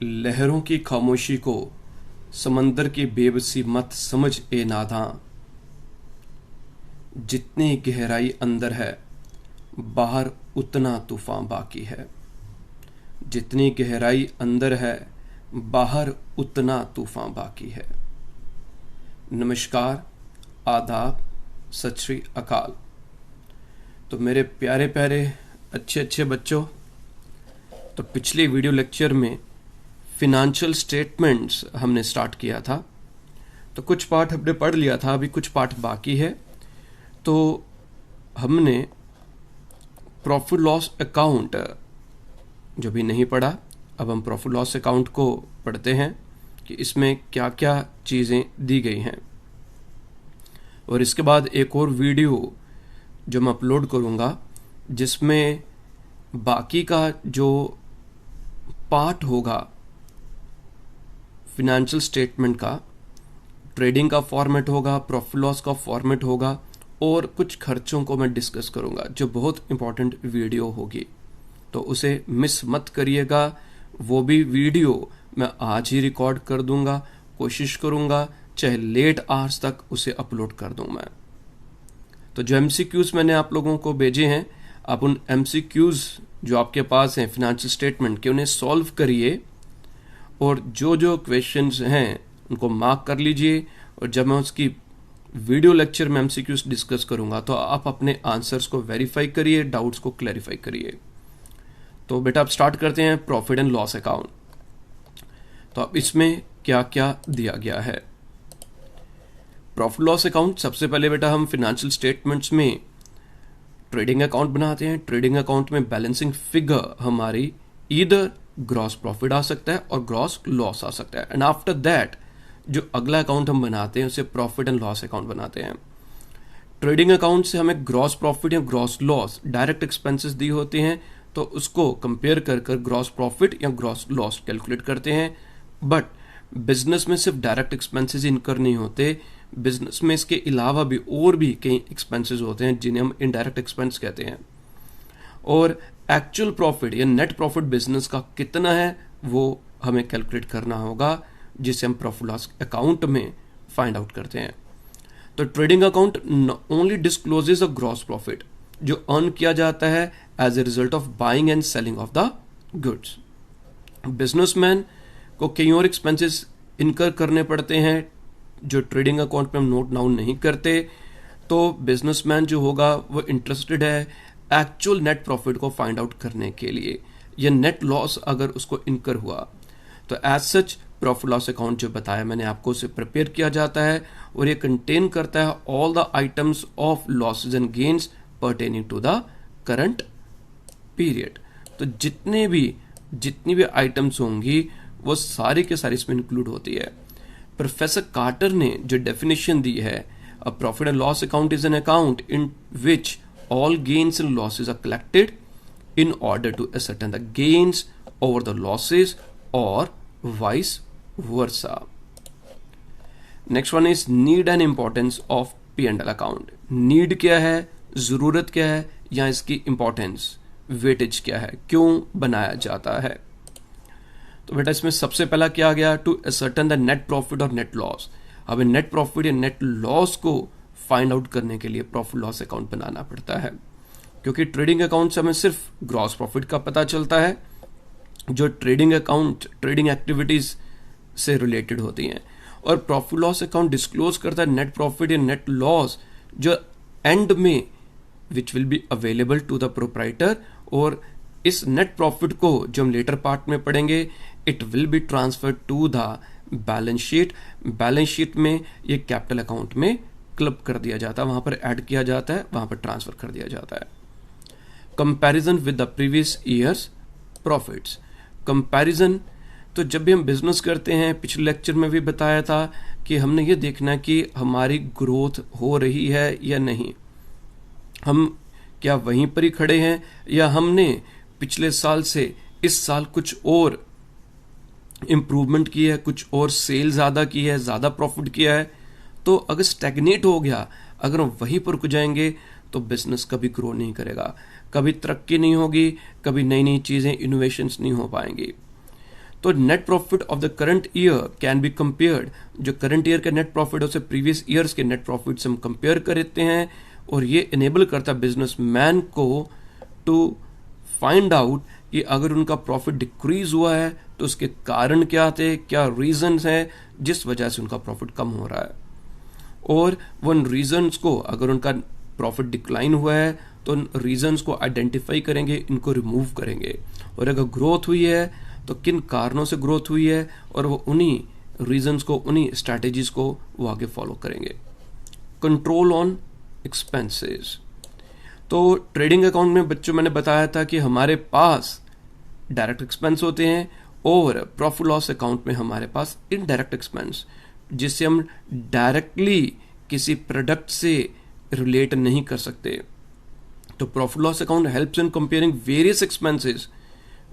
लहरों की खामोशी को समंदर की बेबसी मत समझ ए नादां। जितनी गहराई अंदर है बाहर उतना तूफान बाकी है। जितनी गहराई अंदर है बाहर उतना तूफान बाकी है। नमस्कार, आदाब, सत श्री अकाल। तो मेरे प्यारे प्यारे अच्छे बच्चों, तो पिछले वीडियो लेक्चर में फिनेंशियल स्टेटमेंट्स हमने स्टार्ट किया था। तो कुछ पार्ट हमने पढ़ लिया था, अभी कुछ पार्ट बाकी है। तो हमने प्रॉफिट लॉस अकाउंट जो भी नहीं पढ़ा, अब हम प्रॉफिट लॉस अकाउंट को पढ़ते हैं कि इसमें क्या क्या चीज़ें दी गई हैं। और इसके बाद एक और वीडियो जो मैं अपलोड करूँगा जिसमें बाकी का जो पार्ट होगा फिनेंशियल स्टेटमेंट का, ट्रेडिंग का फॉर्मेट होगा, प्रॉफिट लॉस का फॉर्मेट होगा और कुछ खर्चों को मैं डिस्कस करूंगा, जो बहुत इंपॉर्टेंट वीडियो होगी। तो उसे मिस मत करिएगा। वो भी वीडियो मैं आज ही रिकॉर्ड कर दूंगा, कोशिश करूंगा चाहे लेट आवर्स तक उसे अपलोड कर दूं मैं। तो जो MCQs मैंने आप लोगों को भेजे हैं, आप उन MCQs जो आपके पास हैं फिनेंशियल स्टेटमेंट के, उन्हें सॉल्व करिए और जो जो क्वेश्चंस हैं उनको मार्क कर लीजिए। और जब मैं उसकी वीडियो लेक्चर में MCQs डिस्कस करूंगा तो आप अपने आंसर्स को वेरीफाई करिए, डाउट्स को क्लैरिफाई करिए। तो बेटा अब स्टार्ट करते हैं प्रॉफिट एंड लॉस अकाउंट। तो अब इसमें क्या क्या दिया गया है। प्रॉफिट लॉस अकाउंट, सबसे पहले बेटा हम फिनेंशियल स्टेटमेंट्स में ट्रेडिंग अकाउंट बनाते हैं। ट्रेडिंग अकाउंट में बैलेंसिंग फिगर हमारी ईदर ग्रॉस प्रॉफिट आ सकता है और ग्रॉस लॉस आ सकता है। एंड आफ्टर दैट जो अगला अकाउंट हम बनाते हैं उसे प्रॉफिट एंड लॉस अकाउंट बनाते हैं। ट्रेडिंग अकाउंट से हमें ग्रॉस प्रॉफिट या ग्रॉस लॉस, डायरेक्ट एक्सपेंसेस दी होती हैं, तो उसको कंपेयर कर कर ग्रॉस प्रॉफिट या ग्रॉस लॉस कैलकुलेट करते हैं। बट बिजनेस में सिर्फ डायरेक्ट एक्सपेंसेस इनकर नहीं होते, बिजनेस में इसके अलावा भी और भी कई एक्सपेंसेस होते हैं जिन्हें हम इनडायरेक्ट एक्सपेंस कहते हैं। और एक्चुअल प्रॉफिट या नेट प्रॉफिट बिजनेस का कितना है वो हमें कैलकुलेट करना होगा, जिसे हम प्रॉफिट लॉस अकाउंट में फाइंड आउट करते हैं। तो trading account only discloses a gross profit जो अर्न किया जाता है as a result of buying and selling of the goods. Businessman को कई और एक्सपेंसेस इनकर करने पड़ते हैं जो ट्रेडिंग अकाउंट में हम नोट डाउन नहीं करते। तो बिजनेसमैन जो होगा वो इंटरेस्टेड है एक्चुअल नेट प्रॉफिट को फाइंड आउट करने के लिए, या नेट लॉस अगर उसको इनकर हुआ तो as such profit loss account जो बताया मैंने आपको उसे प्रिपेयर किया जाता है और ये कंटेन करता है all the items of losses and gains pertaining to the current period. तो जितनी भी आइटम्स होंगी वो सारी के सारी इसमें इंक्लूड होती है। प्रोफेसर कार्टर ने जो डेफिनेशन दी है, a profit and loss account is an account in which all gains and losses are collected in order to ascertain the gains over the losses or vice versa. Next one is need and importance of P&L account. Need क्या है, जरूरत क्या है, या इसकी importance, weightage क्या है, क्यों बनाया जाता है। तो बेटा इसमें सबसे पहला क्या आ गया, to ascertain the net profit और नेट लॉस। हमें नेट प्रॉफिट या नेट लॉस को फाइंड आउट करने के लिए प्रॉफिट लॉस अकाउंट बनाना पड़ता है, क्योंकि ट्रेडिंग अकाउंट से हमें सिर्फ ग्रॉस प्रॉफिट का पता चलता है जो ट्रेडिंग अकाउंट ट्रेडिंग एक्टिविटीज से रिलेटेड होती हैं, और प्रॉफिट लॉस अकाउंट डिस्क्लोज करता है नेट प्रॉफिट या नेट लॉस जो एंड में which will be available to the proprietor. और इस नेट प्रॉफिट को जो हम लेटर पार्ट में पढ़ेंगे, it will be transfer to the balance sheet. Balance sheet में ये कैपिटल अकाउंट में क्लब कर दिया जाता है, वहां पर ऐड किया जाता है, वहां पर ट्रांसफर कर दिया जाता है। Comparison with the previous years profits. Comparison, तो जब भी हम बिजनेस करते हैं, पिछले लेक्चर में भी बताया था कि हमने ये देखना कि हमारी ग्रोथ हो रही है या नहीं, हम क्या वहीं पर ही खड़े हैं या हमने पिछले साल से इस साल कुछ और इंप्रूवमेंट की है, कुछ और सेल ज्यादा की है, ज्यादा प्रॉफिट किया है। तो अगर स्टैग्नेट हो गया, अगर हम वहीं पर रुक जाएंगे तो बिजनेस कभी ग्रो नहीं करेगा, कभी तरक्की नहीं होगी, कभी नई नई चीजें इनोवेशंस नहीं हो पाएंगी। तो net profit of the current year can be compared, जो करंट ईयर का नेट प्रॉफिट है उसे प्रीवियस ईयर्स के नेट प्रॉफिट से हम कंपेयर करते हैं, और ये इनेबल करता है बिजनेसमैन को टू फाइंड आउट कि अगर उनका प्रॉफिट डिक्रीज हुआ है तो उसके कारण क्या थे, क्या रीजंस हैं जिस वजह से उनका प्रॉफिट कम हो रहा है, और वो उन रीजंस को, अगर उनका प्रॉफिट डिक्लाइन हुआ है तो उन रीजंस को आइडेंटिफाई करेंगे, इनको रिमूव करेंगे, और अगर ग्रोथ हुई है तो किन कारणों से ग्रोथ हुई है, और वो उन्हीं रीजंस को, उन्हीं स्ट्रैटेजीज को वो आगे फॉलो करेंगे। Control on expenses. तो ट्रेडिंग अकाउंट में बच्चों मैंने बताया था कि हमारे पास डायरेक्ट एक्सपेंस होते हैं, और प्रॉफिट लॉस अकाउंट में हमारे पास इनडायरेक्ट एक्सपेंस, जिससे हम डायरेक्टली किसी प्रोडक्ट से रिलेट नहीं कर सकते। तो profit loss account helps in comparing various expenses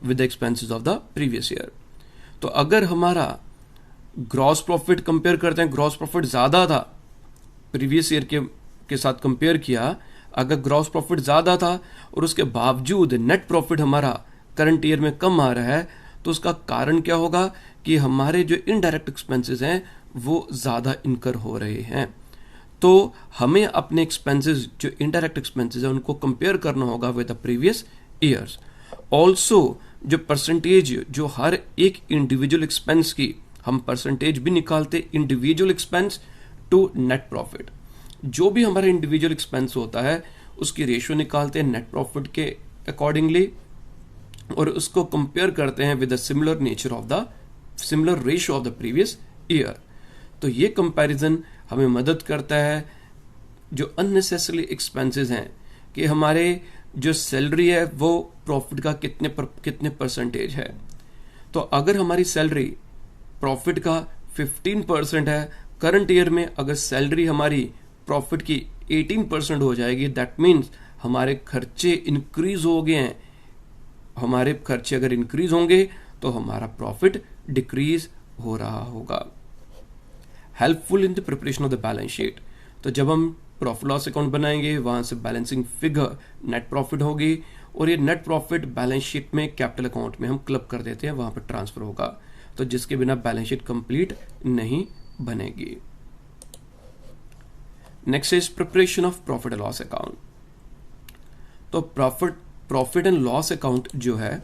with the expenses of the previous year. तो अगर हमारा ग्रॉस प्रॉफिट कंपेयर करते हैं, ग्रॉस प्रॉफिट ज्यादा था प्रीवियस ईयर के साथ कंपेयर किया, अगर ग्रॉस प्रॉफिट ज्यादा था और उसके बावजूद नेट प्रॉफिट हमारा करंट ईयर में कम आ रहा है, तो उसका कारण क्या होगा कि हमारे जो इनडायरेक्ट एक्सपेंसेस हैं वो ज्यादा इनकर हो रहे हैं। तो हमें अपने एक्सपेंसेस, जो इनडायरेक्ट एक्सपेंसेस हैं, उनको कंपेयर करना होगा with the previous years. Also जो परसेंटेज, जो हर एक इंडिविजुअल एक्सपेंस की हम परसेंटेज भी निकालते, individual expense to net profit, जो भी हमारा इंडिविजुअल एक्सपेंस होता है उसकी रेशियो निकालते हैं नेट प्रॉफिट के अकॉर्डिंगली, और उसको कंपेयर करते हैं with the similar nature of the similar ratio of the previous year. तो ये कंपैरिजन हमें मदद करता है जो अननेसेसरी एक्सपेंसेस हैं, कि हमारे जो सैलरी है वो प्रॉफिट का कितने परसेंटेज है। तो अगर हमारी सैलरी प्रॉफिट का 15% है, करंट ईयर में अगर सैलरी हमारी प्रॉफिट की 18% हो जाएगी, दैट मीन्स हमारे खर्चे इंक्रीज हो गए हैं। हमारे खर्चे अगर इंक्रीज होंगे तो हमारा प्रॉफिट डिक्रीज हो रहा होगा। Helpful in the preparation of the balance sheet. तो जब हम प्रॉफिट लॉस अकाउंट बनाएंगे, वहां से बैलेंसिंग फिगर नेट प्रॉफिट होगी, और ये नेट प्रॉफिट बैलेंस शीट में कैपिटल अकाउंट में हम क्लब कर देते हैं, वहां पर ट्रांसफर होगा, तो जिसके बिना बैलेंस शीट कंप्लीट नहीं बनेगी। Next is preparation of profit and loss account. तो प्रॉफिट एंड लॉस अकाउंट जो है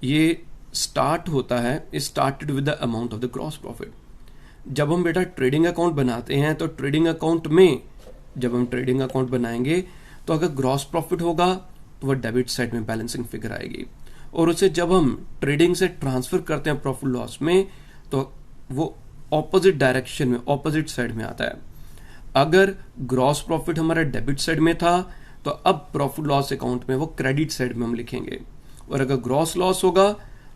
ये स्टार्ट होता है, started with the amount of the gross profit. जब हम बेटा ट्रेडिंग अकाउंट बनाते हैं, तो ट्रेडिंग अकाउंट में जब हम ट्रेडिंग अकाउंट बनाएंगे तो अगर ग्रॉस प्रॉफिट होगा तो वह डेबिट साइड में बैलेंसिंग फिगर आएगी, और उसे जब हम ट्रेडिंग से ट्रांसफर करते हैं प्रॉफिट लॉस में तो वो ऑपोजिट डायरेक्शन में, ऑपोजिट साइड में आता है। अगर ग्रॉस प्रॉफिट हमारा डेबिट साइड में था तो अब प्रॉफिट लॉस अकाउंट में वो क्रेडिट साइड में हम लिखेंगे, और अगर ग्रॉस लॉस होगा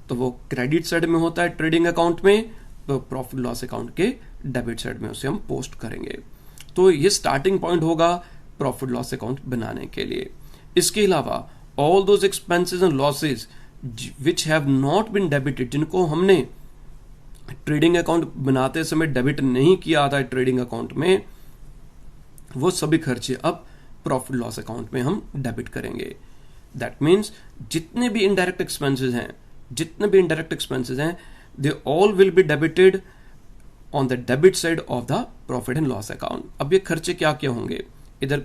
तो वो क्रेडिट साइड में होता है ट्रेडिंग अकाउंट में, तो प्रॉफिट लॉस अकाउंट के डेबिट साइड में उसे हम पोस्ट करेंगे। तो ये स्टार्टिंग पॉइंट होगा प्रॉफिट लॉस अकाउंट बनाने के लिए। इसके अलावा all those expenses and losses which have not been debited, जिनको हमने ट्रेडिंग अकाउंट बनाते समय डेबिट नहीं किया था ट्रेडिंग अकाउंट में, वो सभी खर्चे अब प्रॉफिट लॉस अकाउंट में हम डेबिट करेंगे। दैट मीन्स जितने भी इनडायरेक्ट एक्सपेंसेस हैं they all will be debited on the debit side of the profit and loss account। अब ये खर्चे क्या क्या होंगे, इधर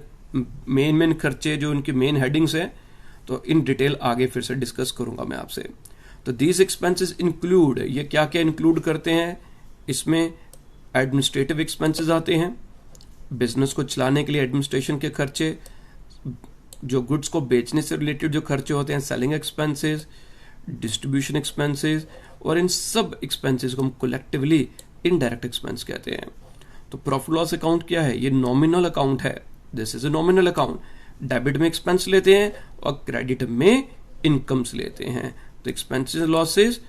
मेन खर्चे जो उनकी मेन हेडिंग्स है, तो इन डिटेल आगे फिर से डिस्कस करूंगा मैं आपसे। तो these expenses include, ये क्या क्या इंक्लूड करते हैं, इसमें एडमिनिस्ट्रेटिव एक्सपेंसेस आते हैं, बिजनेस को चलाने के लिए एडमिनिस्ट्रेशन के खर्चे, जो गुड्स को बेचने से रिलेटेड जो खर्चे होते हैं सेलिंग एक्सपेंसेस, डिस्ट्रीब्यूशन एक्सपेंसेस, और इन सब एक्सपेंसेस को हम कलेक्टिवली इनडायरेक्ट एक्सपेंस कहते हैं। तो प्रॉफिट लॉस अकाउंट क्या है, ये नॉमिनल अकाउंट है, this is a nominal account. Debit में एक्सपेंस लेते हैं और क्रेडिट में इनकम्स लेते हैं। तो expenses losses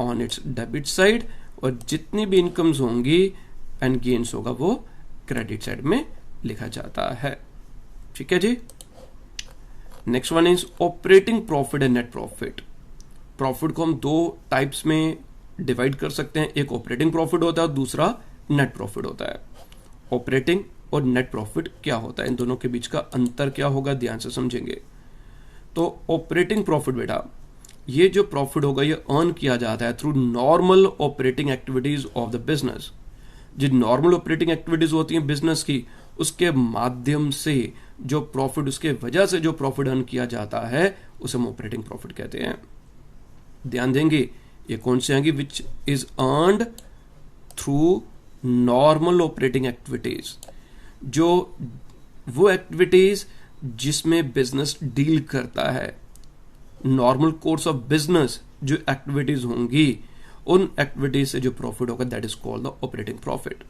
on it's debit side, और जितनी भी इनकम्स होंगी एंड गेन्स होगा वो क्रेडिट साइड में लिखा जाता है। ठीक है जी। Next one is operating profit and net profit. Profit को हम दो टाइप्स में डिवाइड कर सकते हैं, एक ऑपरेटिंग प्रॉफिट होता है और दूसरा नेट प्रॉफिट होता है। ऑपरेटिंग और नेट प्रॉफिट क्या होता है, इन दोनों के बीच का अंतर क्या होगा, ध्यान से समझेंगे। तो ऑपरेटिंग प्रॉफिट बेटा ये जो प्रॉफिट होगा ये अर्न किया जाता है through normal operating activities of the business. जो नॉर्मल ऑपरेटिंग एक्टिविटीज होती हैं बिजनेस की, उसके माध्यम से जो प्रॉफिट, उसके वजह से जो प्रॉफिट अर्न किया जाता है उसे हम ऑपरेटिंग प्रॉफिट कहते हैं। ध्यान देंगे ये कौन से आएंगे, which is earned through normal operating activities, जो वो एक्टिविटीज जिसमें बिजनेस डील करता है। नॉर्मल कोर्स ऑफ बिजनेस जो एक्टिविटीज होंगी, उन एक्टिविटीज से जो प्रॉफिट होगा that is called the operating profit.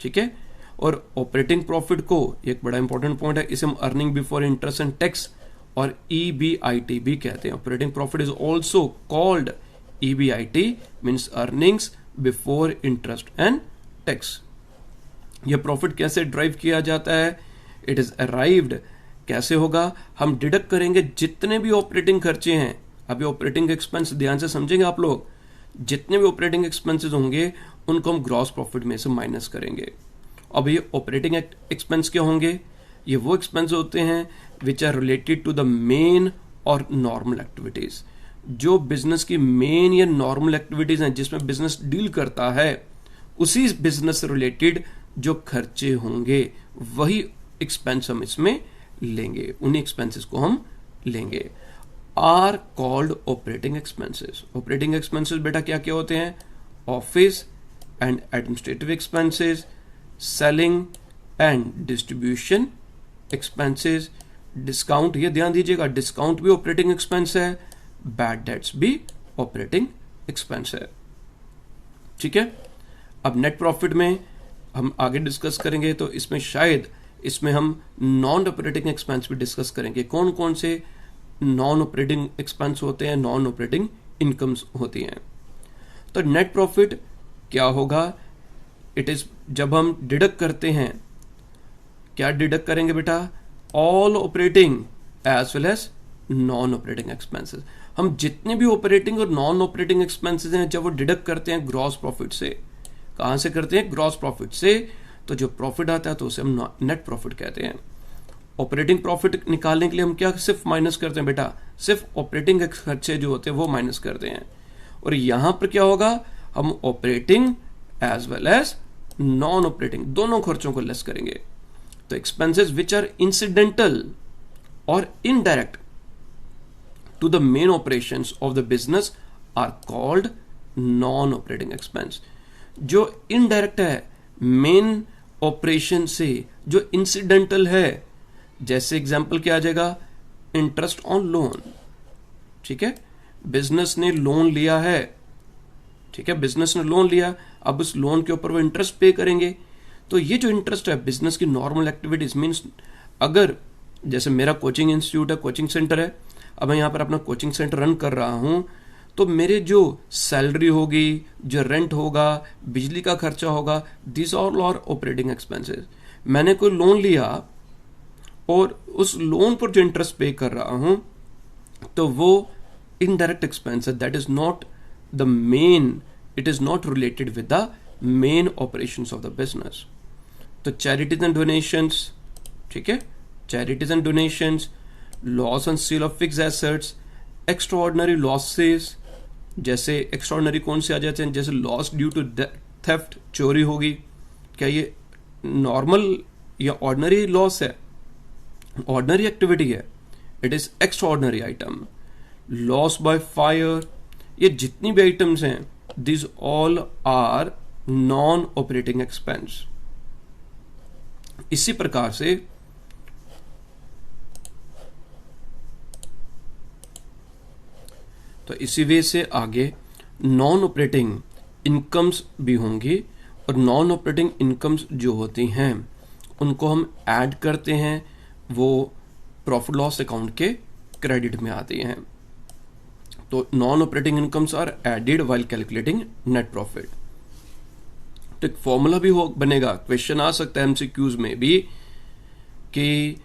ठीक है, और ऑपरेटिंग प्रॉफिट को एक बड़ा इंपॉर्टेंट पॉइंट है, इसे हम earning before interest and tax और EBIT भी कहते हैं। Operating profit is also called EBIT, means earnings before interest and tax. यह प्रॉफिट कैसे ड्राइव किया जाता है, इट इज अराइव्ड, कैसे होगा, हम डिडक्ट करेंगे जितने भी ऑपरेटिंग खर्चे हैं। अभी ऑपरेटिंग एक्सपेंस ध्यान से समझेंगे आप लोग, जितने भी ऑपरेटिंग एक्सपेंसेस होंगे उनको हम ग्रॉस प्रॉफिट में से माइनस करेंगे। अब ये ऑपरेटिंग एक्सपेंस क्या होंगे, ये वो एक्सपेंस होते हैं which are related to the main और नॉर्मल एक्टिविटीज। जो बिजनेस की मेन या नॉर्मल एक्टिविटीज हैं जिसमें बिजनेस डील करता है, उसी बिजनेस से रिलेटेड जो खर्चे होंगे वही एक्सपेंस हम इसमें लेंगे, उन्हीं एक्सपेंसेस को हम लेंगे। Are called operating expenses. Operating expenses बेटा क्या क्या होते हैं, office and administrative expenses, selling and distribution expenses, discount, ये ध्यान दीजिएगा डिस्काउंट भी ऑपरेटिंग एक्सपेंस है, बैड डेट्स भी ऑपरेटिंग एक्सपेंस है। ठीक है, अब नेट प्रॉफिट में हम आगे डिस्कस करेंगे, तो इसमें शायद इसमें हम नॉन ऑपरेटिंग एक्सपेंस भी डिस्कस करेंगे। कौन कौन से नॉन ऑपरेटिंग एक्सपेंस होते हैं, नॉन ऑपरेटिंग इनकम्स होती हैं। तो नेट प्रॉफिट क्या होगा, इट इज जब हम डिडक्ट करते हैं, क्या डिडक्ट करेंगे बेटा, all operating as well as non operating expenses. हम जितने भी ऑपरेटिंग और नॉन ऑपरेटिंग एक्सपेंसेस हैं जब वो डिडक्ट करते हैं ग्रॉस प्रॉफिट से, कहां से करते हैं, ग्रॉस प्रॉफिट से, तो जो प्रॉफिट आता है तो उसे हम नेट प्रॉफिट कहते हैं। ऑपरेटिंग प्रॉफिट निकालने के लिए हम क्या सिर्फ माइनस करते हैं बेटा, सिर्फ ऑपरेटिंग खर्चे जो होते हैं वो माइनस करते हैं। और यहां पर क्या होगा, हम operating as well as non operating दोनों खर्चों को लेस करेंगे। तो एक्सपेंसेस विच आर इंसिडेंटल और indirect to the main operations of the business are called non operating expense. जो इनडायरेक्ट है मेन ऑपरेशन से, जो इंसिडेंटल है, जैसे एग्जांपल क्या आ जाएगा, इंटरेस्ट ऑन लोन। ठीक है, बिजनेस ने लोन लिया है, ठीक है, बिजनेस ने लोन लिया, अब उस लोन के ऊपर वो इंटरेस्ट पे करेंगे। तो ये जो इंटरेस्ट है बिजनेस की नॉर्मल एक्टिविटीज मीन्स, अगर जैसे मेरा कोचिंग इंस्टीट्यूट है, कोचिंग सेंटर है, अब मैं यहाँ पर अपना कोचिंग सेंटर रन कर रहा हूं, तो मेरे जो सैलरी होगी, जो रेंट होगा, बिजली का खर्चा होगा, this all are operating expenses. मैंने कोई लोन लिया और उस लोन पर जो इंटरेस्ट पे कर रहा हूं, तो वो इनडायरेक्ट एक्सपेंस है, that is not the main, it is not related with the main operations of the business. तो चैरिटीज एंड डोनेशंस, ठीक है, charities and donations, loss and sale of fixed assets, extraordinary losses, जैसे extraordinary कौन से आ जाते हैं, जैसे loss due to theft, चोरी होगी, क्या ये नॉर्मल या ऑर्डिनरी लॉस है, ऑर्डिनरी एक्टिविटी है, it is extraordinary item. Loss by fire, ये जितनी भी आइटम्स हैं this all are non operating expense. इसी प्रकार से तो इसी वे से आगे नॉन ऑपरेटिंग इनकम्स भी होंगी, और नॉन ऑपरेटिंग इनकम्स जो होती हैं उनको हम ऐड करते हैं, वो प्रॉफिट लॉस अकाउंट के क्रेडिट में आती हैं। तो non operating incomes are added while calculating net profit. तो एक फॉर्मूला भी बनेगा, क्वेश्चन आ सकता है एमसीक्यूज में भी कि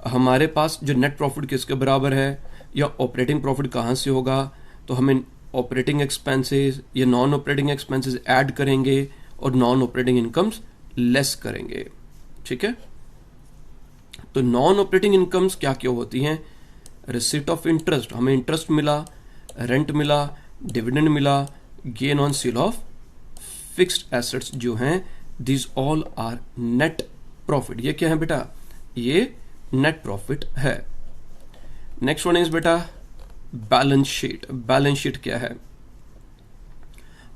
हमारे पास जो नेट प्रॉफिट किसके बराबर है या ऑपरेटिंग प्रॉफिट कहां से होगा, तो हमें ऑपरेटिंग एक्सपेंसेस या नॉन ऑपरेटिंग एक्सपेंसेस ऐड करेंगे और नॉन ऑपरेटिंग इनकम्स लेस करेंगे। ठीक है, तो नॉन ऑपरेटिंग इनकम्स क्या क्या होती हैं, रिसीट ऑफ इंटरेस्ट, हमें इंटरेस्ट मिला, रेंट मिला, डिविडेंड मिला, gain on sale of fixed assets जो हैं, this all are net profit. ये क्या है बेटा? ये नेट प्रॉफिट है। नेक्स्ट वन इज बेटा बैलेंस शीट। बैलेंस शीट क्या है?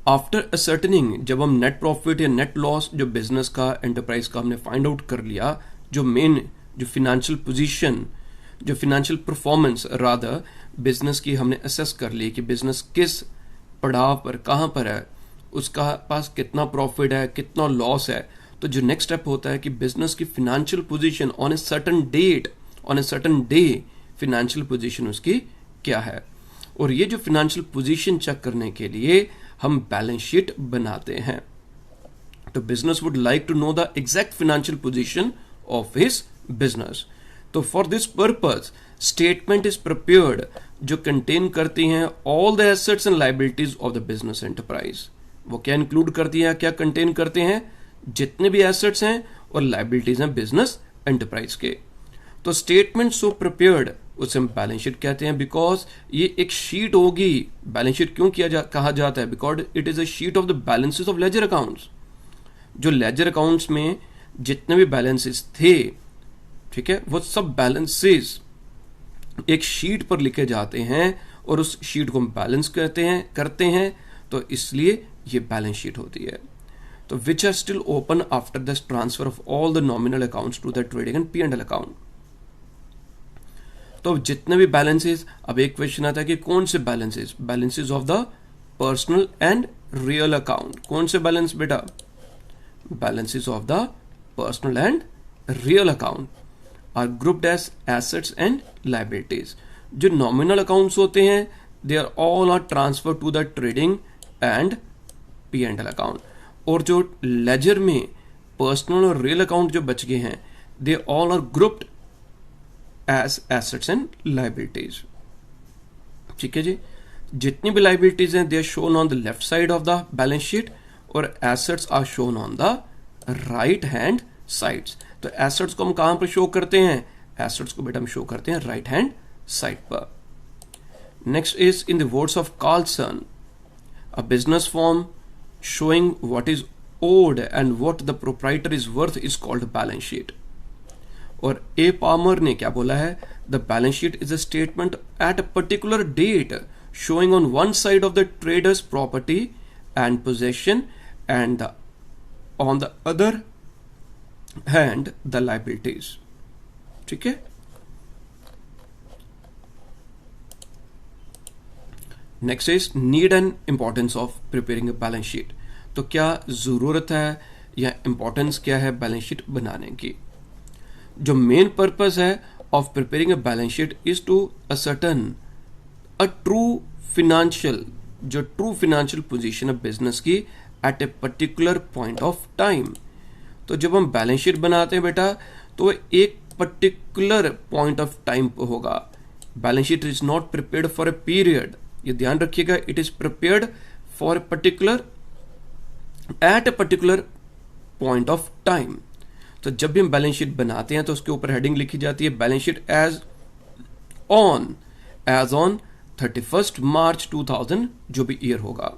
आफ्टर असर्टनिंग, जब हम नेट प्रॉफिट या नेट लॉस जो बिजनेस का, एंटरप्राइज का हमने फाइंड आउट कर लिया, जो मेन जो फिनेंशियल पोजीशन, जो फिनेंशियल परफॉर्मेंस रादर बिजनेस की हमने असेस कर ली कि बिजनेस किस पड़ाव पर, कहां पर है, उसका पास कितना प्रॉफिट है, कितना लॉस है, तो जो नेक्स्ट स्टेप होता है कि बिजनेस की financial position on a certain date, on a certain day, financial position उसकी क्या है। और ये जो फिनेंशियल पोजीशन चेक करने के लिए हम बैलेंस शीट बनाते हैं। तो business would like to know the exact financial position of his business. तो for this purpose statement is prepared जो कंटेन करती हैं all the assets and liabilities of the business enterprise. वो क्या इंक्लूड करती हैं, क्या कंटेन करते हैं? जितने भी एसेट्स हैं और लायबिलिटीज हैं बिजनेस एंटरप्राइज के। तो स्टेटमेंट सो प्रिपेयर्ड उसे हम बैलेंस शीट कहते हैं, बिकॉज ये एक शीट होगी। बैलेंस शीट क्यों कहा जाता है? Because it is a sheet of the balances of ledger accounts. जो लेजर अकाउंट्स में जितने भी बैलेंसेस थे, ठीक है, वो सब बैलेंसेस एक शीट पर लिखे जाते हैं और उस शीट को हम बैलेंस करते हैं, तो इसलिए ये बैलेंस शीट होती है। तो which are still open after the transfer of all the nominal accounts to the trading and P&L account. तो जितने भी बैलेंसेस, अब एक क्वेश्चन आता है कि कौन से balances? Balances of the personal and real account. कौन से बैलेंस बेटा? Balances of the personal and real account are grouped as assets and liabilities. जो नॉमिनल अकाउंट्स होते हैं they are all are transfer to the trading and P&L account. और जो laser में personal और रियल अकाउंट जो बच गए हैं, they all are grouped as assets and liabilities. ठीक है जी। जितनी भी लायबिलिटीज हैं they are shown on the left side of the balance sheet और assets are shown on the right hand sides. तो एसेट्स को हम कहां पर शो करते हैं? एसेट्स को बेटा हम शो करते हैं राइट हैंड साइड पर। Next is in the words of Carlson, a business form showing what is owed and what the proprietor is worth is called balance sheet. और ए पामर ने क्या बोला है? The balance sheet is a statement at a particular date showing on one side of the trader's property and possession and on the other hand the liabilities. ठीक है। Next is need and importance of preparing a balance sheet. तो क्या जरूरत है या importance क्या है balance sheet बनाने की? जो मेन पर्पस है of preparing a balance sheet is to ascertain a true financial position of business की at a particular point of time. तो जब हम बैलेंस शीट बनाते हैं बेटा, तो एक पर्टिकुलर पॉइंट ऑफ टाइम पर होगा। Balance sheet is not prepared for a period, ये ध्यान रखिएगा। It is prepared for at a particular point of time. तो जब भी हम बैलेंस शीट बनाते हैं तो उसके ऊपर हेडिंग लिखी जाती है balance sheet as on 31st March 2000, जो भी ईयर होगा।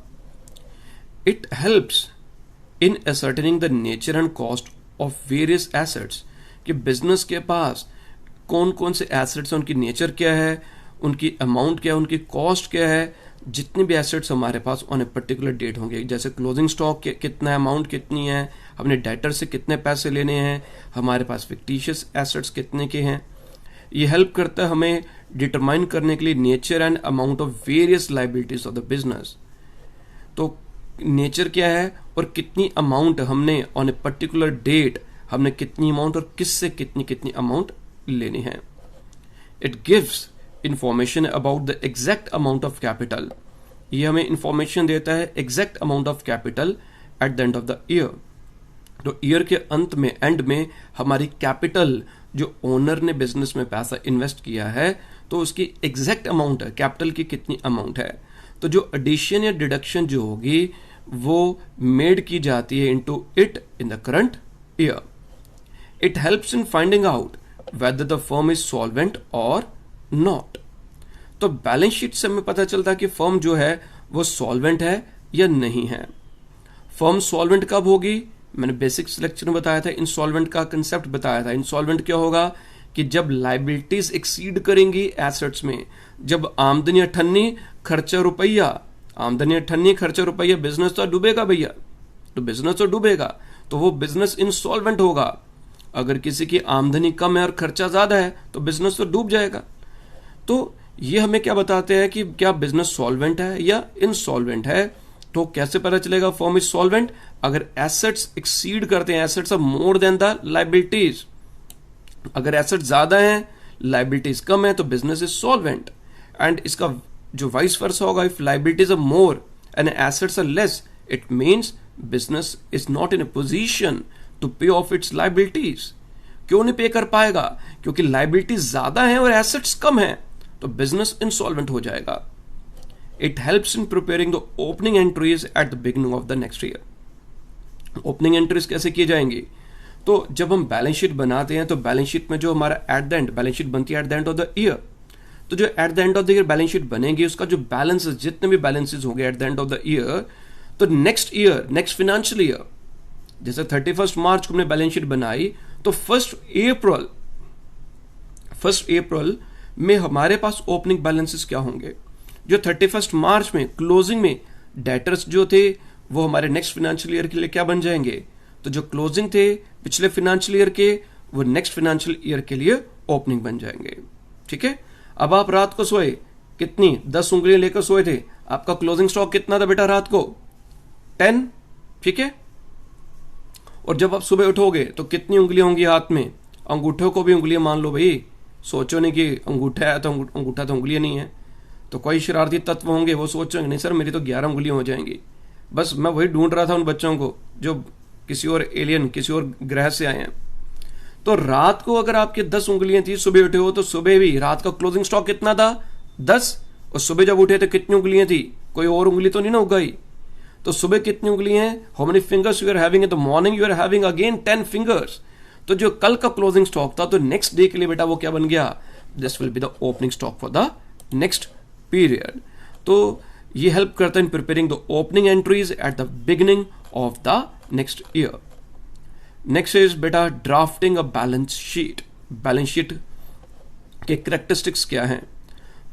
It helps in ascertaining the nature and cost of various assets, कि बिजनेस के पास कौन कौन से एसेट्स हैं, उनकी नेचर क्या है, उनकी अमाउंट क्या है, उनकी कॉस्ट क्या है। जितने भी एसेट्स हमारे पास ऑन ए पर्टिकुलर डेट होंगे, जैसे क्लोजिंग स्टॉक कितना है, अमाउंट कितनी है, हमने डेटर से कितने पैसे लेने हैं, हमारे पास फिक्टिशियस एसेट्स कितने के हैं। ये हेल्प करता है हमें डिटरमाइन करने के लिए nature and amount of various liabilities of the business. तो नेचर क्या है और कितनी अमाउंट हमने ऑन ए पर्टिकुलर डेट, हमने कितनी अमाउंट और किससे कितनी अमाउंट लेनी है। It gives information about the exact amount of capital, ये हमें इंफॉर्मेशन देता है exact amount of capital eight the end of the year. तो ईयर के अंत में, एंड में, हमारी कैपिटल जो ओनर ने बिजनेस में पैसा इन्वेस्ट किया है, तो उसकी एग्जैक्ट अमाउंट है, कैपिटल की कितनी अमाउंट है। तो जो एडिशन या डिडक्शन जो होगी वो मेड की जाती है into it in the current year. It helps in finding out whether the firm is solvent और नॉट। तो बैलेंस शीट से हमें पता चलता है कि फर्म जो है वो सॉल्वेंट है या नहीं है। फर्म सॉल्वेंट कब होगी? मैंने बेसिक्स लेक्चर में बताया था, इंसॉल्वेंट का कंसेप्ट बताया था। इंसॉल्वेंट क्या होगा कि जब लाइबिलिटीज एक्सीड करेंगी एसेट्स में, जब आमदनी अठन्नी खर्चा रुपया, आमदनी अठन्नी खर्चा रुपया, बिजनेस तो डूबेगा भैया, तो बिजनेस तो डूबेगा, तो वो बिजनेस इंसॉल्वेंट होगा। अगर किसी की आमदनी कम है और खर्चा ज्यादा है तो बिजनेस तो डूब जाएगा। तो ये हमें क्या बताते हैं कि क्या बिजनेस सॉल्वेंट है या इनसॉल्वेंट है। तो कैसे पता चलेगा फर्म इज सॉल्वेंट? अगर एसेट्स एक्सीड करते हैं, assets are more than the liabilities. अगर एसेट्स ज्यादा हैं, लाइबिलिटीज कम है, तो बिजनेस इज सॉल्वेंट। एंड इसका जो वाइस वर्सा होगा, if liabilities are more and assets are less, it means business is not in a position to pay off its liabilities. क्यों नहीं पे कर पाएगा? क्योंकि लाइबिलिटीज ज्यादा है और एसेट्स कम है, तो बिजनेस इंसॉल्वेंट हो जाएगा। It helps in preparing the opening entries at the beginning of the next year. Opening entries कैसे की जाएंगी? तो जब हम बैलेंस शीट बनाते हैं तो बैलेंस शीट में जो हमारा at the end balance sheet बनती है at the end of the year, तो जो at the end of the year balance sheet बनेगी, उसका जो बैलेंस, जितने भी बैलेंसेज होंगे at the end of the year, तो next year, next financial year, जैसे 31 मार्च को हमने बैलेंस शीट बनाई, तो 1 अप्रैल में हमारे पास ओपनिंग बैलेंसेस क्या होंगे? जो 31 मार्च में क्लोजिंग में डेटर्स जो थे वो हमारे नेक्स्ट फाइनेंशियल ईयर के लिए क्या बन जाएंगे? तो जो क्लोजिंग थे पिछले फाइनेंशियल ईयर के, वो नेक्स्ट फाइनेंशियल ईयर के लिए ओपनिंग बन जाएंगे। ठीक है। अब आप रात को सोए, कितनी 10 उंगलियां लेकर सोए थे, आपका क्लोजिंग स्टॉक कितना था बेटा रात को? 10। ठीक है। और जब आप सुबह उठोगे तो कितनी उंगलियां होंगी हाथ में? अंगूठों को भी उंगलियां मान लो भाई, सोचो नहीं कि अंगूठा है तो अंगूठा तो उंगलियां नहीं है। तो कोई शरारती तत्व होंगे वो सोचेंगे नहीं सर मेरी तो 11 उंगलियां हो जाएंगी। बस मैं वही ढूंढ रहा था उन बच्चों को जो किसी और एलियन, किसी और ग्रह से आए हैं। तो रात को अगर आपकी 10 उंगलियां थी, सुबह उठे हो तो सुबह भी रात का क्लोजिंग स्टॉक कितना था? 10। और सुबह जब उठे तो कितनी उंगलियां थी? कोई और उंगली तो नहीं ना उगाई। तो सुबह कितनी उंगलियां हैं? How many fingers you are having in the morning? You are having again 10 fingers. तो जो कल का क्लोजिंग स्टॉक था, तो नेक्स्ट डे के लिए बेटा वो क्या बन गया? This will be the opening stock for the next period. तो ये हेल्प करता है in preparing the opening entries at the beginning of the next year. Next is बेटा drafting a balance sheet. Balance sheet के characteristics क्या हैं?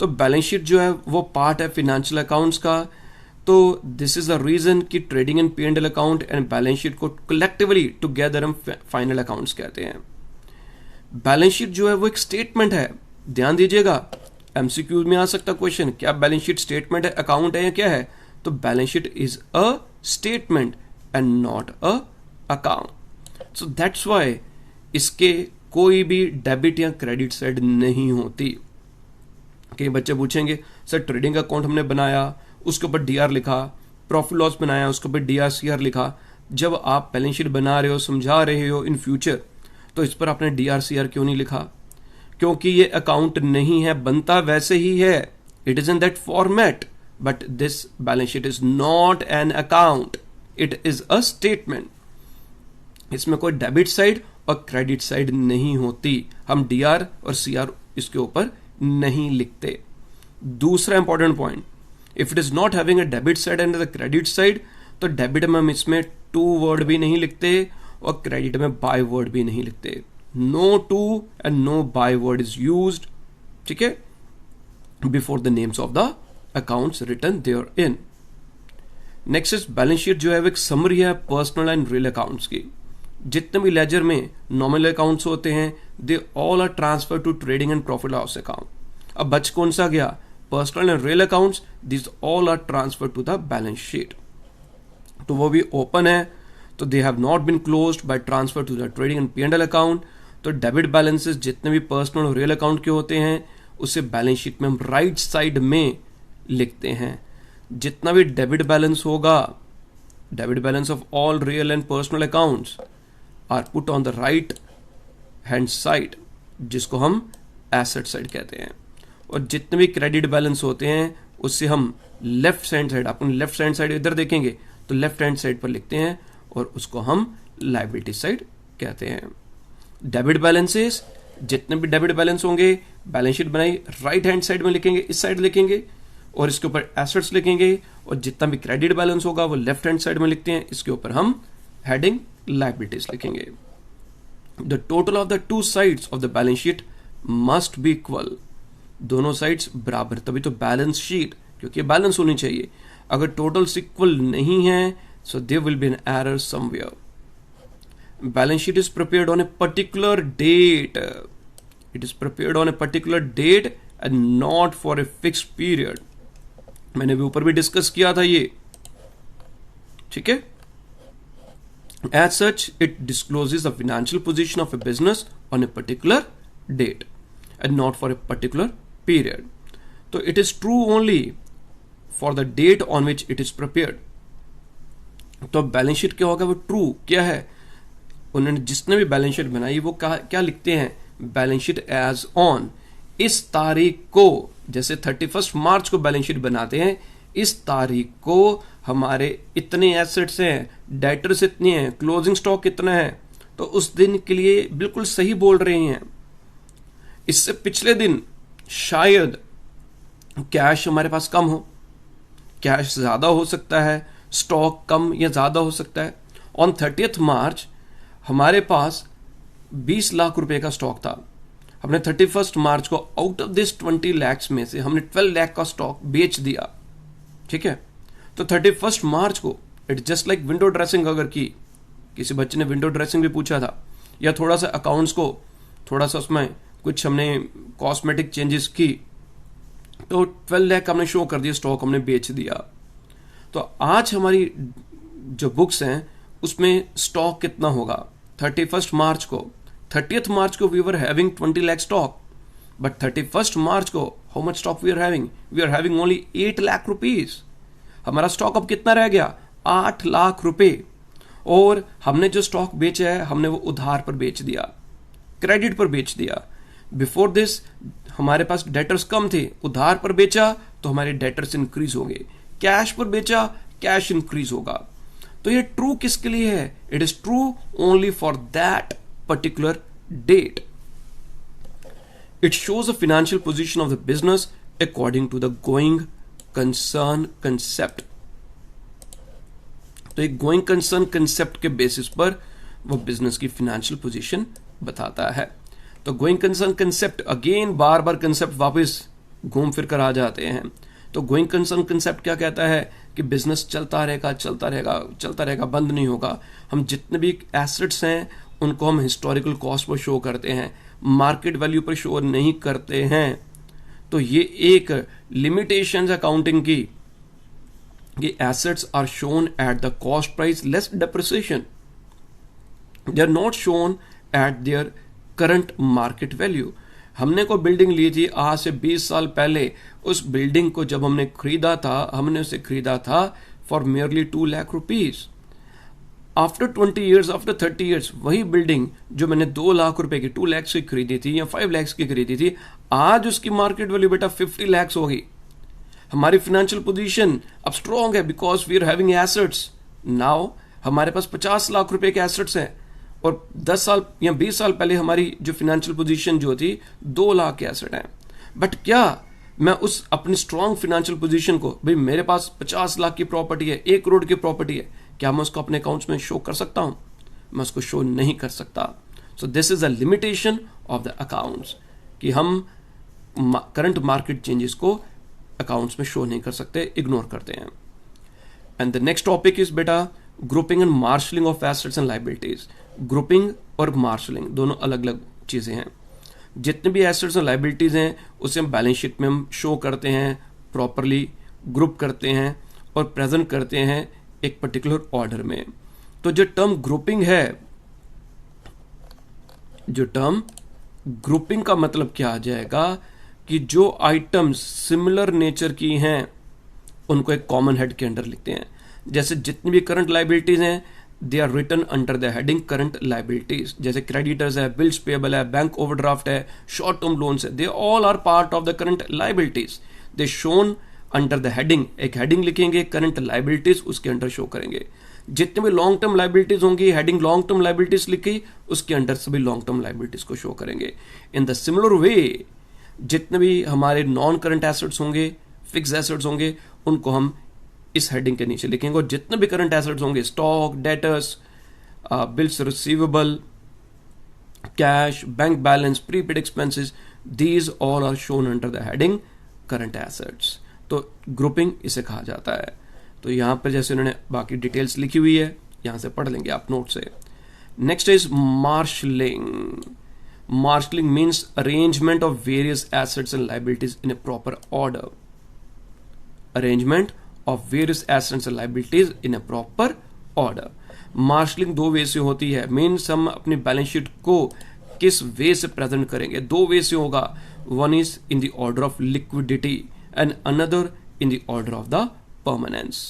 तो balance sheet जो है वो पार्ट है फाइनेंशियल अकाउंट्स का। तो दिस इज द रीजन कि trading and P&L account and balance sheet को कलेक्टिवली टुगेदर हम फाइनल अकाउंट्स कहते हैं। बैलेंस शीट जो है वो एक स्टेटमेंट है, ध्यान दीजिएगा, एमसीक्यू में आ सकता क्वेश्चन, क्या बैलेंस शीट स्टेटमेंट है, अकाउंट है या क्या है? तो balance sheet is a statement and not a account. So that's why इसके कोई भी डेबिट या क्रेडिट साइड नहीं होती। कई बच्चे पूछेंगे सर ट्रेडिंग अकाउंट हमने बनाया, उसके ऊपर डीआर लिखा, प्रॉफिट लॉस बनाया, उसके ऊपर डीआर सीआर लिखा। जब आप बैलेंस शीट बना रहे हो, समझा रहे हो इन फ्यूचर, तो इस पर आपने डीआर सीआर क्यों नहीं लिखा? क्योंकि ये अकाउंट नहीं है, बनता वैसे ही है, it is in that format, but this balance sheet is not an account, it is a statement. इसमें कोई डेबिट साइड और क्रेडिट साइड नहीं होती, हम डीआर और सीआर इसके ऊपर नहीं लिखते। दूसरा important point, if it is not having a debit side and the credit side, तो डेबिट में हम इसमें टू वर्ड भी नहीं लिखते और क्रेडिट में बाय वर्ड भी नहीं लिखते। No to and no by word is used, ठीक है, before the names of the accounts written there in. Next is balance sheet जो है वो एक समरी है पर्सनल एंड रियल अकाउंट्स की। जितने भी लेजर में नॉमिनल अकाउंट्स होते हैं, they all are transfer to trading and profit loss account. अब बच कौन सा गया? Personal and real accounts, this all are transfer to the balance sheet. तो वो भी ओपन है, तो they have not been closed by transfer to the trading and P&L account. तो डेबिट बैलेंसेस जितने भी पर्सनल और रियल अकाउंट के होते हैं, उसे बैलेंस शीट में हम राइट साइड में लिखते हैं। जितना भी डेबिट बैलेंस होगा, debit balance of all real and personal accounts are put on the right hand side, जिसको हम एसेट साइड कहते हैं। और जितने भी क्रेडिट बैलेंस होते हैं उससे हम लेफ्ट हैंड साइड, अपन लेफ्ट हैंड साइड इधर देखेंगे तो लेफ्ट हैंड साइड पर लिखते हैं और उसको हम लायबिलिटी साइड कहते हैं। डेबिट बैलेंसेस, जितने भी डेबिट बैलेंस होंगे बैलेंस शीट बनाई, राइट हैंड साइड में लिखेंगे, इस साइड लिखेंगे, और इसके ऊपर एसेट्स लिखेंगे, और जितना भी क्रेडिट बैलेंस होगा वो लेफ्ट हैंड साइड में लिखते हैं, इसके ऊपर हम हेडिंग लायबिलिटीज लिखेंगे। The total of the two sides of the balance sheet must be equal, दोनों साइड्स बराबर, तभी तो बैलेंस शीट, क्योंकि बैलेंस होनी चाहिए। अगर टोटल्स इक्वल नहीं है so there will be an error somewhere. Balance sheet is prepared on a particular date, it is prepared on a particular date and not for a fixed period. मैंने भी ऊपर भी discuss किया था ये, ठीक है। As such, it discloses the financial position of a business on a particular date and not for a particular period. So it is true only for the date on which it is prepared. तो balance sheet क्या होगा, वो true क्या है, उन्होंने जिसने भी balance sheet बनाई वो क्या लिखते हैं, बैलेंस शीट एज ऑन, इस तारीख को, जैसे 31 मार्च को बैलेंस शीट बनाते हैं, इस तारीख को हमारे इतने एसेट्स हैं, डेटर्स इतने हैं, क्लोजिंग स्टॉक कितना है, तो उस दिन के लिए बिल्कुल सही बोल रहे हैं। इससे पिछले दिन शायद कैश हमारे पास कम हो, कैश ज्यादा हो सकता है, स्टॉक कम या ज्यादा हो सकता है। ऑन 30 मार्च हमारे पास 20 लाख रुपए का स्टॉक था, हमने 31 मार्च को आउट ऑफ दिस 20 लाख में से हमने 12 लाख का स्टॉक बेच दिया, ठीक है। तो 31 मार्च को it just like window dressing, अगर की किसी बच्चे ने विंडो ड्रेसिंग भी पूछा था, या थोड़ा सा अकाउंट्स को थोड़ा सा उसमें कुछ हमने कॉस्मेटिक चेंजेस की, तो 12 लाख हमने शो कर दिया, स्टॉक हमने बेच दिया। तो आज हमारी जो बुक्स हैं उसमें स्टॉक कितना होगा, 31 मार्च को, 30th मार्च को we were having 20 lakh stock, but 31 March को how much stock we are having only 8 lakh rupees. हमारा स्टॉक अब कितना रह गया, 8 लाख रुपए, और हमने जो स्टॉक बेचा है हमने वो उधार पर बेच दिया, क्रेडिट पर बेच दिया। बिफोर दिस हमारे पास डेटर्स कम थे, उधार पर बेचा तो हमारे डेटर्स इंक्रीज होंगे, कैश पर बेचा कैश इंक्रीज होगा। तो ये ट्रू किसके लिए है, it is true only for that particular date. It shows the financial position of the business according to the going concern concept. तो एक गोइंग कंसर्न कंसेप्ट के बेसिस पर वो बिजनेस की फाइनेंशियल पोजीशन बताता है। तो गोइंग कंसर्न कंसेप्ट, अगेन बार बार कंसेप्ट वापस घूम फिर कर आ जाते हैं। तो गोइंग कंसर्न कंसेप्ट क्या कहता है कि बिजनेस चलता रहेगा चलता रहेगा चलता रहेगा, बंद नहीं होगा। हम जितने भी एसेट्स हैं उनको हम हिस्टोरिकल कॉस्ट पर शो करते हैं, मार्केट वैल्यू पर शो नहीं करते हैं। तो ये एक लिमिटेशन अकाउंटिंग की कि assets are shown at the cost price less depreciation, they are not shown at their current market value. हमने को बिल्डिंग ली थी आज से 20 साल पहले, उस बिल्डिंग को जब हमने खरीदा था, हमने उसे खरीदा था for merely 2 lakh rupees. After 20 years, after 30 years, वही बिल्डिंग जो मैंने 2 लाख रुपए की, 2 लाख की खरीदी थी या 5 लाख की खरीदी थी, आज उसकी मार्केट वैल्यू बेटा 50 लाख होगी। हमारी फाइनेंशियल पोजीशन अब स्ट्रॉन्ग है because we are having assets. Now हमारे पास 50 लाख रुपए के एसेट्स हैं, और 10 साल या 20 साल पहले हमारी जो फाइनेंशियल पोजीशन जो थी 2 लाख के एसेट हैं। बट क्या मैं उस अपनी स्ट्रॉन्ग फाइनेंशियल पोजीशन को, भाई मेरे पास 50 लाख की प्रॉपर्टी है, 1 करोड़ की प्रॉपर्टी है, क्या मैं उसको अपने अकाउंट्स में शो कर सकता हूं? मैं उसको शो नहीं कर सकता। So this is a limitation of the accounts कि हम करंट मार्केट चेंजेस को अकाउंट्स में शो नहीं कर सकते, इग्नोर करते हैं। And the next topic is बेटा grouping and marshalling of assets and liabilities. Grouping और मार्शलिंग दोनों अलग अलग चीजें हैं। जितने भी एसेट्स और लायबिलिटीज हैं उसे हम बैलेंस शीट में हम शो करते हैं, प्रॉपरली ग्रुप करते हैं और प्रेजेंट करते हैं एक पर्टिकुलर ऑर्डर में। तो जो टर्म ग्रुपिंग है, जो टर्म ग्रुपिंग का मतलब क्या आ जाएगा कि जो आइटम्स सिमिलर नेचर की हैं उनको एक कॉमन हेड के अंडर लिखते हैं। जैसे जितनी भी करंट लायबिलिटीज हैं they are written under the heading current liabilities. जैसे क्रेडिटर्स है, बिल्स पेबल है, बैंक ओवरड्राफ्ट है, शॉर्ट टर्म लोन्स है, they all are part of the current liabilities. They shown under the heading, एक heading लिखेंगे current liabilities, उसके under show करेंगे। जितने भी लॉन्ग टर्म लायबिलिटीज होंगी, हेडिंग लॉन्ग टर्म लायबिलिटीज लिखी, उसके अंडर सभी लॉन्ग टर्म लायबिलिटीज को शो करेंगे। इन द सिमिलर वे जितने भी हमारे नॉन करंट एसेट्स होंगे, फिक्स एसेट्स होंगे, उनको हम इस हेडिंग के नीचे लिखेंगे, और जितने भी करंट एसेट्स होंगे, stock, debtors, bills receivable, cash, bank balance, prepaid expenses, these all are shown under the heading current assets. तो ग्रुपिंग इसे कहा जाता है। तो यहां पर जैसे उन्होंने बाकी डिटेल्स लिखी हुई है, यहां से पढ़ लेंगे आप नोट से। Next is marshalling. Marshalling means arrangement of various assets and liabilities in A proper order. Arrangement of various assets and liabilities in A proper order. Marshalling दो वे से होती है। मीन्स हम अपनी बैलेंस शीट को किस वे से प्रेजेंट करेंगे, दो वे से होगा। One is in the order of liquidity and another in the order of the permanence.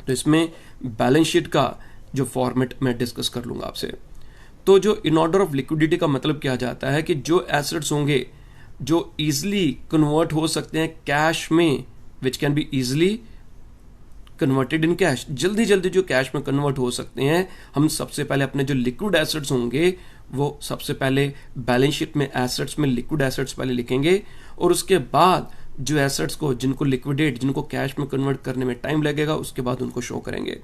तो इसमें बैलेंस शीट का जो फॉर्मेट मैं डिस्कस कर लूंगा आपसे। तो जो इन ऑर्डर ऑफ लिक्विडिटी का मतलब क्या जाता है कि जो एसेट्स होंगे जो इजिली कन्वर्ट हो सकते हैं कैश में, which can be easily converted in cash, जल्दी जल्दी जो कैश में कन्वर्ट हो सकते हैं, हम सबसे पहले अपने जो लिक्विड एसेट्स होंगे वो सबसे पहले बैलेंस शीट में एसेट्स में लिक्विड एसेट्स पहले लिखेंगे, और उसके बाद जो एसेट्स को जिनको लिक्विडेट, जिनको कैश में कन्वर्ट करने में टाइम लगेगा, उसके बाद उनको शो करेंगे।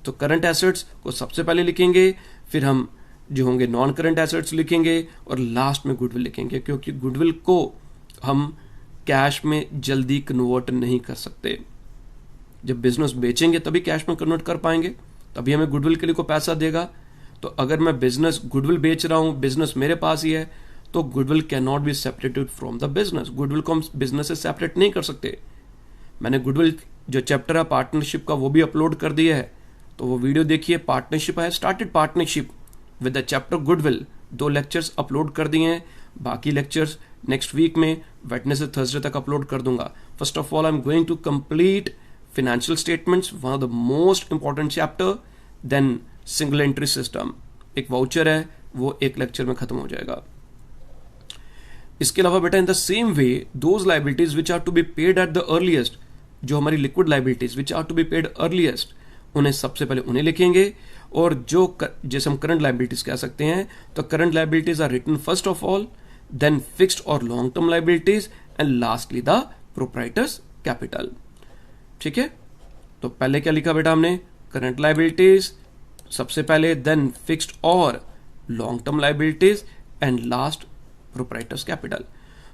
तो करंट एसेट्स को सबसे पहले लिखेंगे, फिर हम जो होंगे नॉन करंट एसेट्स लिखेंगे, और लास्ट में गुडविल लिखेंगे, क्योंकि गुडविल को हम कैश में जल्दी कन्वर्ट नहीं कर सकते। जब बिजनेस बेचेंगे तभी कैश में कन्वर्ट कर पाएंगे, तभी हमें गुडविल के लिए को पैसा देगा। तो अगर मैं बिजनेस गुडविल बेच रहा हूं, बिजनेस मेरे पास ही है, तो goodwill can not be separated from the business. Goodwill को हम बिजनेस से सेपरेट नहीं कर सकते। मैंने गुडविल जो चैप्टर है पार्टनरशिप का वो भी अपलोड कर दिया है, तो वो वीडियो देखिए। पार्टनरशिप है, started partnership with the chapter goodwill, 2 lectures upload कर दिए हैं। बाकी लेक्चर्स नेक्स्ट वीक में वेडनेसडे थर्सडे तक अपलोड कर दूंगा। First of all I am going to complete financial statements, one of the most important chapter, then single entry system, एक voucher है, वो एक लेक्चर में खत्म हो जाएगा। इसके अलावा बेटा in the same way those liabilities which are to be paid at the earliest, जो हमारी liquid liabilities which are to be paid earliest, उन्हें सबसे पहले उन्हें लिखेंगे। और जो जैसे हम करंट लाइबिलिटीज कह सकते हैं, तो current liabilities are written first of all, then fixed और long term liabilities, and lastly the proprietor's capital. ठीक है, तो पहले क्या लिखा बेटा हमने, करंट लाइबिलिटीज सबसे पहले, देन फिक्स्ड और long term liabilities, and last proprietors capital.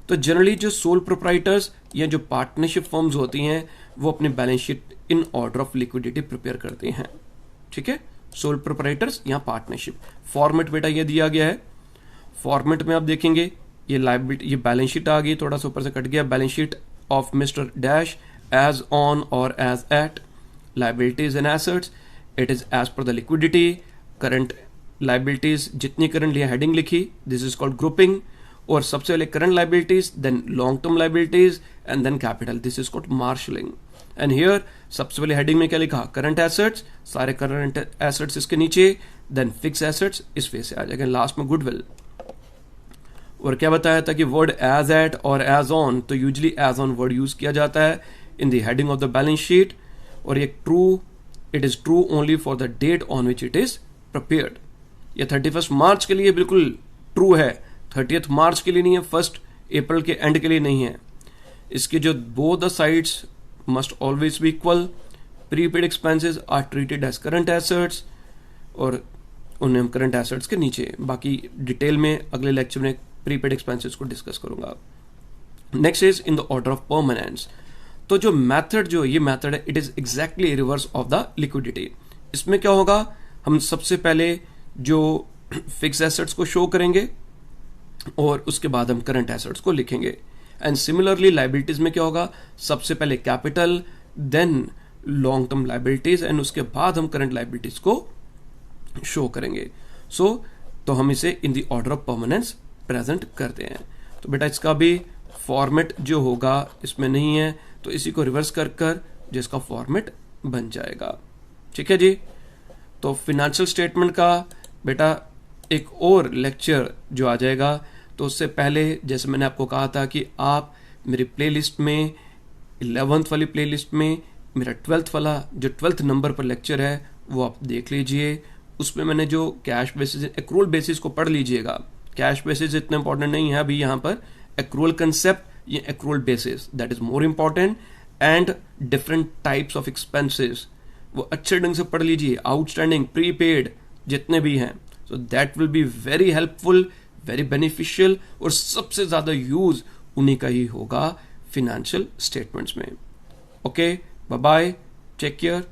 तो जनरली जो सोल प्रोप्राइटर्स या जो पार्टनरशिप फर्म्स होती हैं, वो अपनी balance sheet in order of liquidity prepare करती हैं। ठीक है, सोल प्रोप्राइटर्स या पार्टनरशिप। फॉर्मेट बेटा ये दिया गया है। फॉर्मेट में आप देखेंगे ये लाइबिलिटी, ये बैलेंस शीट आ गई, थोड़ा सा ऊपर से कट गया, balance sheet of mister dash as on or as at, liabilities and assets, it is as per the liquidity, current liabilities जितनी करंट लिया हेडिंग लिखी, this is called grouping, और सबसे पहले current liabilities, then long term liabilities, and then capital, this is called marshalling. And here सबसे पहले heading में क्या लिखा, करंट एसेट्स, सारे करंट एसेट्स इसके नीचे, then fixed assets इस पे से आ जाएगा, लास्ट में गुडविल। और क्या बताया था कि वर्ड एज एट और एज ऑन, तो usually as on word use किया जाता है in the heading of the balance sheet, और ये true, it is true only for the date on which it is prepared। ये 31 मार्च के लिए बिल्कुल ट्रू है, 30th मार्च के लिए नहीं है, 1 अप्रैल के एंड के लिए नहीं है। इसके जो both the sides must always be equal, prepaid expenses are treated as current assets, और उन्हें हम करंट एसेट्स के नीचे, बाकी डिटेल में अगले लेक्चर में प्रीपेड एक्सपेंसेस को डिस्कस करूंगा। Next is in the order of permanence. तो जो मेथड, जो ये मेथड है, it is exactly reverse of the liquidity. इसमें क्या होगा, हम सबसे पहले जो फिक्स एसेट्स को शो करेंगे और उसके बाद हम करंट एसेट्स को लिखेंगे। एंड सिमिलरली लाइबिलिटीज में क्या होगा, सबसे पहले capital, then long term liabilities, and उसके बाद हम करंट लाइबिलिटीज को शो करेंगे। तो हम इसे in the order of permanence present करते हैं। तो बेटा इसका भी फॉर्मेट जो होगा इसमें नहीं है, तो इसी को रिवर्स कर जिसका फॉर्मेट बन जाएगा। ठीक है जी। तो फिनेंशियल स्टेटमेंट का बेटा एक और लेक्चर जो आ जाएगा, तो उससे पहले जैसे मैंने आपको कहा था कि आप मेरी प्लेलिस्ट में 11th वाली प्लेलिस्ट में मेरा 12th वाला जो 12th नंबर पर लेक्चर है वो आप देख लीजिए। उसमें मैंने जो कैश बेसिस एक्रूअल बेसिस को पढ़ लीजिएगा। कैश बेसिस इतना इंपॉर्टेंट नहीं है अभी यहाँ पर, एक्रूअल कंसेप्ट या accrual basis, that is more important, and different types of expenses वो अच्छे ढंग से पढ़ लीजिए, आउटस्टैंडिंग, प्रीपेड जितने भी हैं, so that will be very helpful, very beneficial, और सबसे ज्यादा यूज उन्हीं का ही होगा फिनेंशियल स्टेटमेंट्स में. Okay, bye bye, take care.